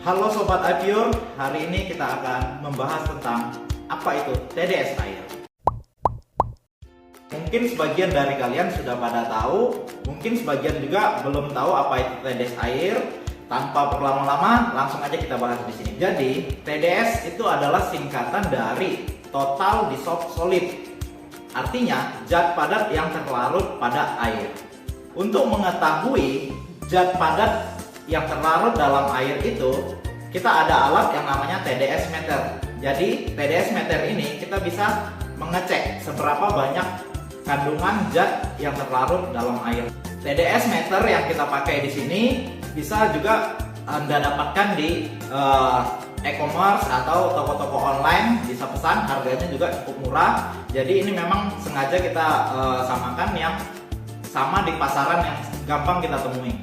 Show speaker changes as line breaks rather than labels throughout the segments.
Halo Sobat iPure, hari ini kita akan membahas tentang apa itu TDS air. Mungkin sebagian dari kalian sudah pada tahu, mungkin sebagian juga belum tahu apa itu TDS air. Tanpa berlama-lama, langsung aja kita bahas di sini. Jadi, TDS itu adalah singkatan dari Total Dissolved Solid. Artinya, zat padat yang terlarut pada air. Untuk mengetahui zat padat yang terlarut dalam air itu, kita ada alat yang namanya TDS meter. Jadi TDS meter ini kita bisa mengecek seberapa banyak kandungan zat yang terlarut dalam air. TDS meter yang kita pakai di sini bisa juga Anda dapatkan di e-commerce atau toko-toko online, bisa pesan, harganya juga cukup murah. Jadi ini memang sengaja kita samakan yang sama di pasaran yang gampang kita temui.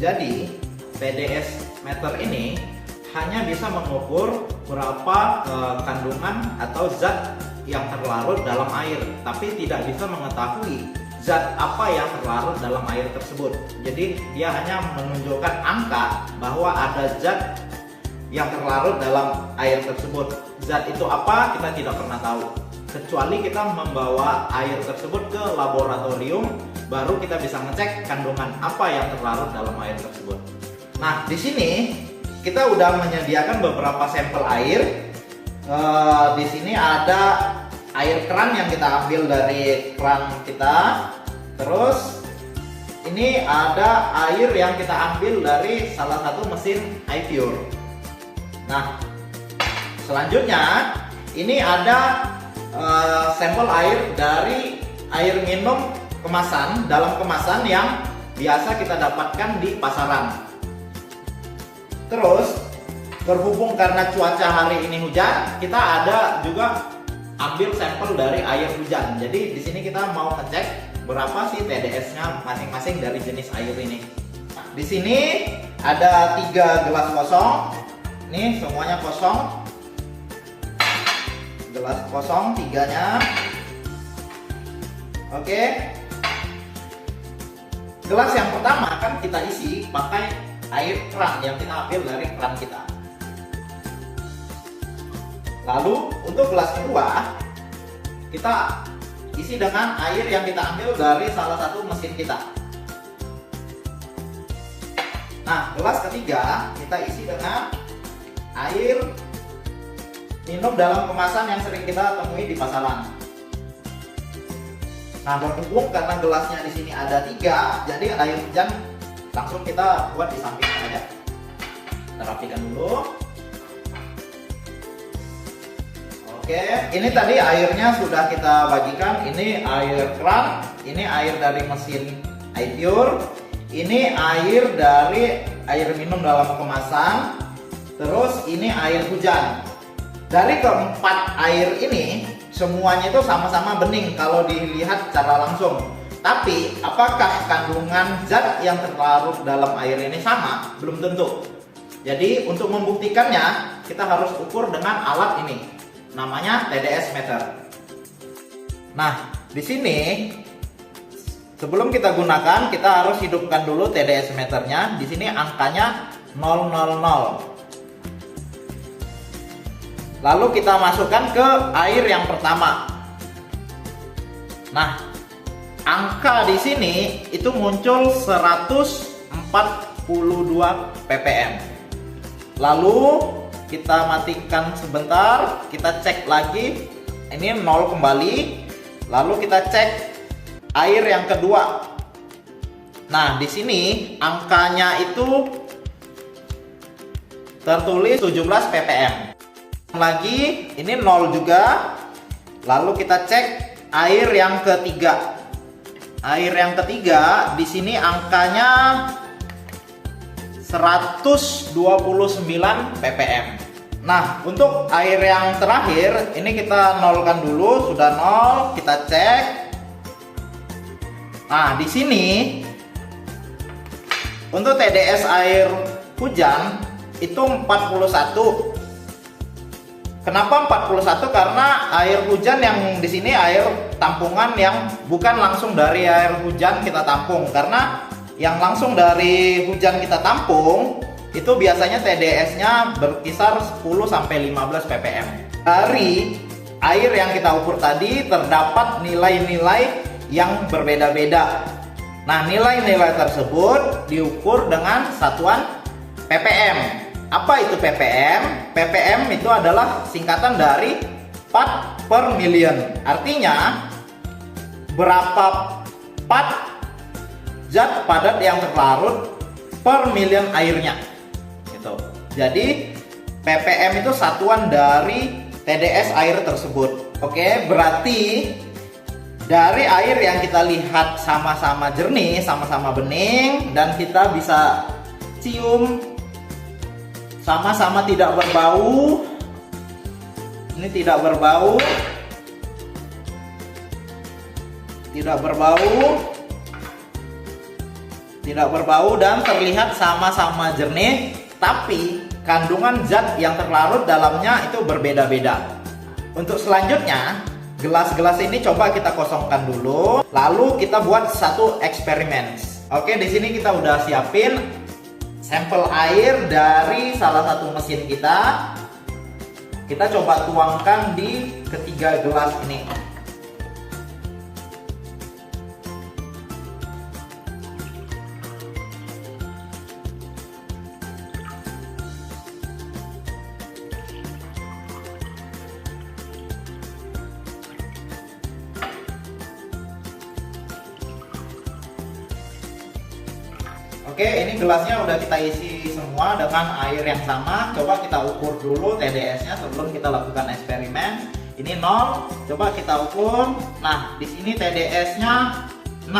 Jadi TDS meter ini hanya bisa mengukur berapa kandungan atau zat yang terlarut dalam air, tapi tidak bisa mengetahui zat apa yang terlarut dalam air tersebut. Jadi dia hanya menunjukkan angka bahwa ada zat yang terlarut dalam air tersebut. Zat itu apa kita tidak pernah tahu, kecuali kita membawa air tersebut ke laboratorium, baru kita bisa ngecek kandungan apa yang terlarut dalam air tersebut. Nah, di sini kita udah menyediakan beberapa sampel air. Di sini ada air keran yang kita ambil dari keran kita. Terus ini ada air yang kita ambil dari salah satu mesin iPure. Nah, selanjutnya ini ada sampel air dari air minum kemasan, dalam kemasan yang biasa kita dapatkan di pasaran. Terus berhubung karena cuaca hari ini hujan, kita ada juga ambil sampel dari air hujan. Jadi di sini kita mau ngecek berapa sih TDS-nya masing-masing dari jenis air ini. Nah, di sini ada 3 gelas kosong. Ini semuanya kosong. Gelas kosong 3-nya. Oke. Gelas yang pertama kan kita isi pakai air keran yang kita ambil dari keran kita. Lalu untuk gelas kedua kita isi dengan air yang kita ambil dari salah satu mesin kita. Nah, gelas ketiga kita isi dengan air minum dalam kemasan yang sering kita temui di pasaran. Nah, berhubung karena gelasnya di sini ada 3, jadi air hujan langsung kita buat di samping aja. Kita rapikan dulu. Oke, ini tadi airnya sudah kita bagikan. Ini air keran, ini air dari mesin iPure, ini air dari air minum dalam kemasan, terus ini air hujan. Dari keempat air ini semuanya itu sama-sama bening kalau dilihat secara langsung. Tapi apakah kandungan zat yang terlarut dalam air ini sama? Belum tentu. Jadi untuk membuktikannya kita harus ukur dengan alat ini. Namanya TDS meter. Nah, di sini sebelum kita gunakan kita harus hidupkan dulu TDS meternya. Di sini angkanya 000. Lalu kita masukkan ke air yang pertama. Nah, angka di sini itu muncul 142 ppm. Lalu kita matikan sebentar, kita cek lagi. Ini 0 kembali. Lalu kita cek air yang kedua. Nah, di sini angkanya itu tertulis 17 ppm. Lagi ini 0 juga. Lalu kita cek air yang ketiga. Air yang ketiga di sini angkanya 129 ppm. Nah, untuk air yang terakhir ini kita nolkan dulu, sudah 0, kita cek. Nah, di sini untuk TDS air hujan itu 41. Kenapa 41? Karena air hujan yang di sini air tampungan yang bukan langsung dari air hujan kita tampung. Karena yang langsung dari hujan kita tampung itu biasanya TDS-nya berkisar 10 sampai 15 ppm. Dari air yang kita ukur tadi terdapat nilai-nilai yang berbeda-beda. Nah, nilai-nilai tersebut diukur dengan satuan ppm. Apa itu ppm? ppm itu adalah singkatan dari part per million. Artinya berapa part zat padat yang terlarut per million airnya gitu. Jadi ppm itu satuan dari TDS air tersebut. Oke, berarti dari air yang kita lihat sama-sama jernih, sama-sama bening, dan kita bisa cium sama-sama tidak berbau. Ini tidak berbau. Tidak berbau dan terlihat sama-sama jernih, tapi kandungan zat yang terlarut dalamnya itu berbeda-beda. Untuk selanjutnya, gelas-gelas ini coba kita kosongkan dulu, lalu kita buat satu eksperimen. Oke, di sini kita udah siapin sampel air dari salah satu mesin kita. Kita coba tuangkan di ketiga gelas ini. Oke, ini gelasnya udah kita isi semua dengan air yang sama. Coba kita ukur dulu TDS-nya sebelum kita lakukan eksperimen. Ini 0, coba kita ukur. Nah, di sini TDS-nya 6.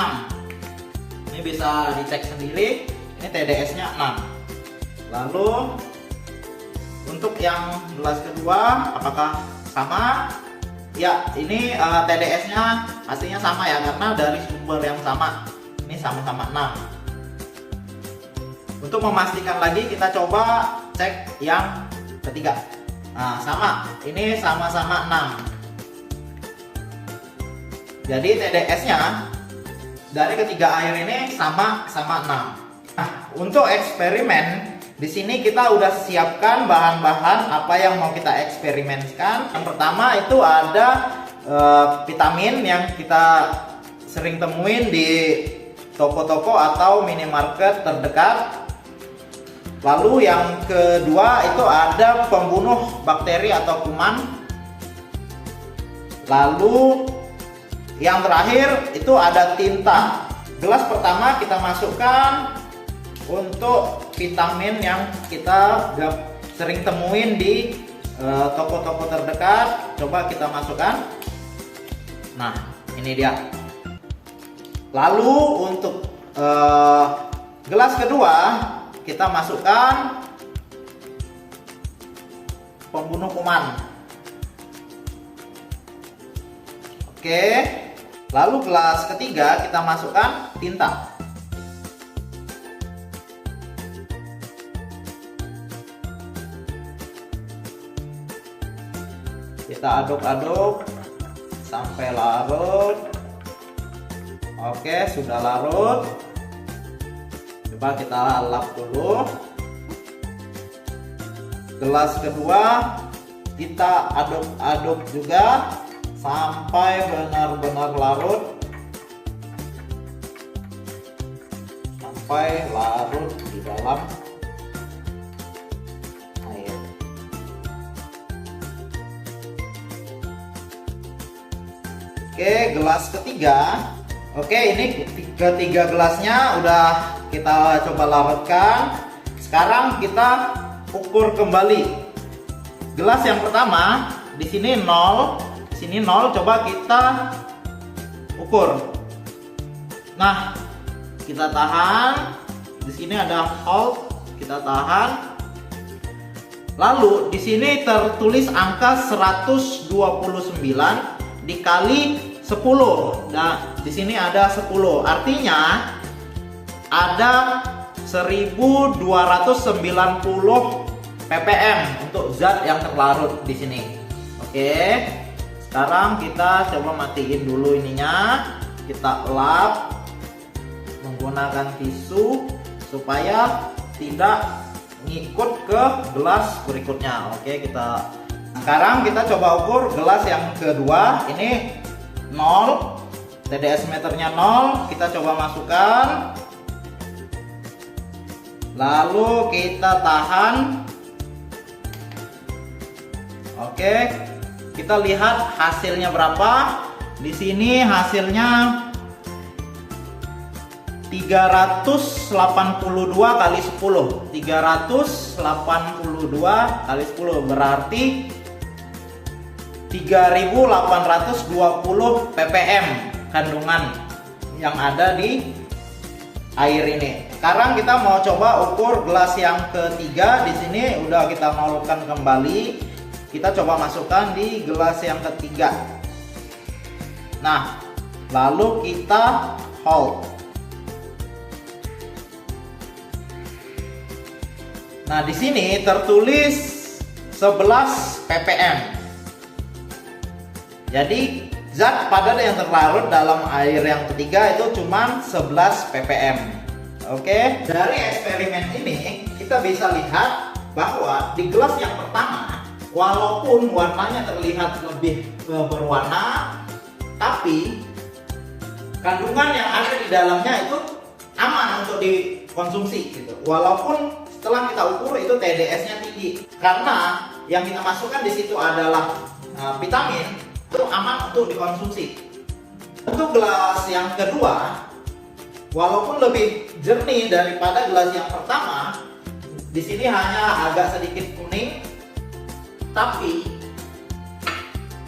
Ini bisa dicek sendiri. Ini TDS-nya 6. Lalu untuk yang gelas kedua, apakah sama? Ya, ini TDS-nya pastinya sama ya, karena dari sumber yang sama. Ini sama-sama 6. Untuk memastikan lagi, kita coba cek yang ketiga. Nah, sama. Ini sama-sama 6. Jadi TDS-nya dari ketiga air ini sama-sama 6. Nah, untuk eksperimen di sini kita udah siapkan bahan-bahan apa yang mau kita eksperimenkan. Yang pertama itu ada vitamin yang kita sering temuin di toko-toko atau minimarket terdekat. Lalu yang kedua itu ada pembunuh bakteri atau kuman. Lalu yang terakhir itu ada tinta. Gelas pertama kita masukkan untuk vitamin yang kita sering temuin di toko-toko terdekat. Coba kita masukkan. Nah, ini dia. Lalu untuk gelas kedua kita masukkan pembunuh kuman. Oke. Lalu gelas ketiga kita masukkan tinta. Kita aduk-aduk sampai larut. Oke, sudah larut. Coba kita lap dulu. Gelas kedua kita aduk-aduk juga sampai benar-benar larut. Sampai larut di dalam air. Oke, gelas ketiga. Oke, ini ketiga gelasnya udah kita coba larutkan. Sekarang kita ukur kembali. Gelas yang pertama di sini 0, di sini 0. Coba kita ukur. Nah, kita tahan. Di sini ada hold, kita tahan. Lalu di sini tertulis angka 129 dikali 10. Nah, di sini ada 10. Artinya ada 1290 ppm untuk zat yang terlarut di sini. Oke. Sekarang kita coba matiin dulu ininya. Kita lap menggunakan tisu supaya tidak ngikut ke gelas berikutnya. Oke, sekarang kita coba ukur gelas yang kedua. Ini 0, TDS meternya 0. Kita coba masukkan, lalu kita tahan. Oke, kita lihat hasilnya berapa. Di sini hasilnya 382 kali 10. 382 kali 10 berarti 3820 ppm kandungan yang ada di air ini. Sekarang kita mau coba ukur gelas yang ketiga. Di sini udah kita nolkan kembali. Kita coba masukkan di gelas yang ketiga. Nah, lalu kita hold. Nah, di sini tertulis 11 ppm. Jadi zat padat yang terlarut dalam air yang ketiga itu cuma 11 ppm. Oke, dari eksperimen ini kita bisa lihat bahwa di gelas yang pertama, walaupun warnanya terlihat lebih berwarna, tapi kandungan yang ada di dalamnya itu aman untuk dikonsumsi gitu. Walaupun setelah kita ukur itu TDS-nya tinggi, karena yang kita masukkan di situ adalah vitamin, itu aman untuk dikonsumsi. Untuk gelas yang kedua, walaupun lebih jernih daripada gelas yang pertama, di sini hanya agak sedikit kuning, tapi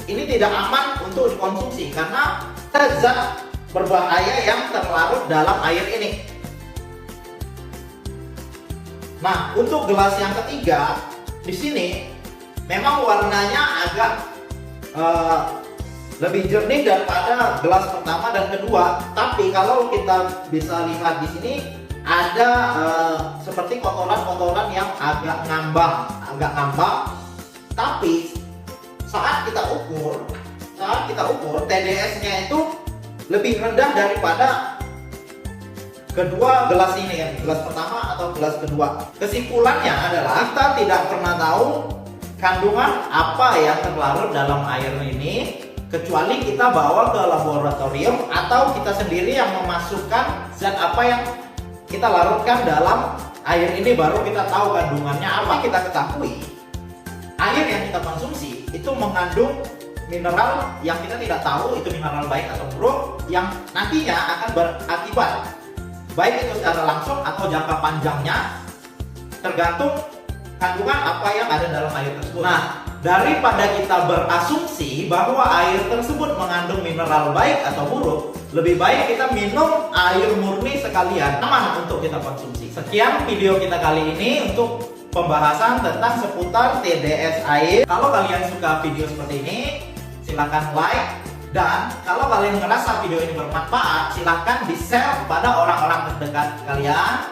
ini tidak aman untuk dikonsumsi karena ada zat berbahaya yang terlarut dalam air ini. Nah, untuk gelas yang ketiga, di sini memang warnanya agak lebih jernih daripada gelas pertama dan kedua, tapi kalau kita bisa lihat di sini ada seperti kotoran-kotoran yang agak ngambang. Tapi saat kita ukur TDS-nya itu lebih rendah daripada kedua gelas ini ya, gelas pertama atau gelas kedua. Kesimpulannya adalah kita tidak pernah tahu kandungan apa yang terlarut dalam air ini, kecuali kita bawa ke laboratorium atau kita sendiri yang memasukkan zat apa yang kita larutkan dalam air ini, baru kita tahu kandungannya apa. Kita ketahui air yang kita konsumsi itu mengandung mineral yang kita tidak tahu itu mineral baik atau buruk, yang nantinya akan berakibat baik itu secara langsung atau jangka panjangnya, tergantung kandungan apa yang ada dalam air tersebut. Nah, daripada kita berasumsi bahwa air tersebut mengandung mineral baik atau buruk, lebih baik kita minum air murni sekalian, aman untuk kita konsumsi. Sekian video kita kali ini untuk pembahasan tentang seputar TDS air. Kalau kalian suka video seperti ini, silahkan like. Dan kalau kalian merasa video ini bermanfaat, silahkan di-share kepada orang-orang terdekat kalian.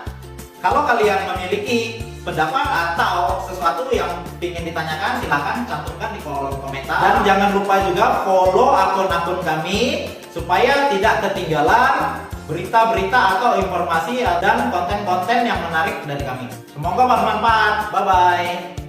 Kalau kalian memiliki pendapat atau sesuatu yang ingin ditanyakan, silahkan cantumkan di kolom komentar. Dan jangan lupa juga follow akun-akun kami supaya tidak ketinggalan berita-berita atau informasi dan konten-konten yang menarik dari kami. Semoga bermanfaat. Bye-bye.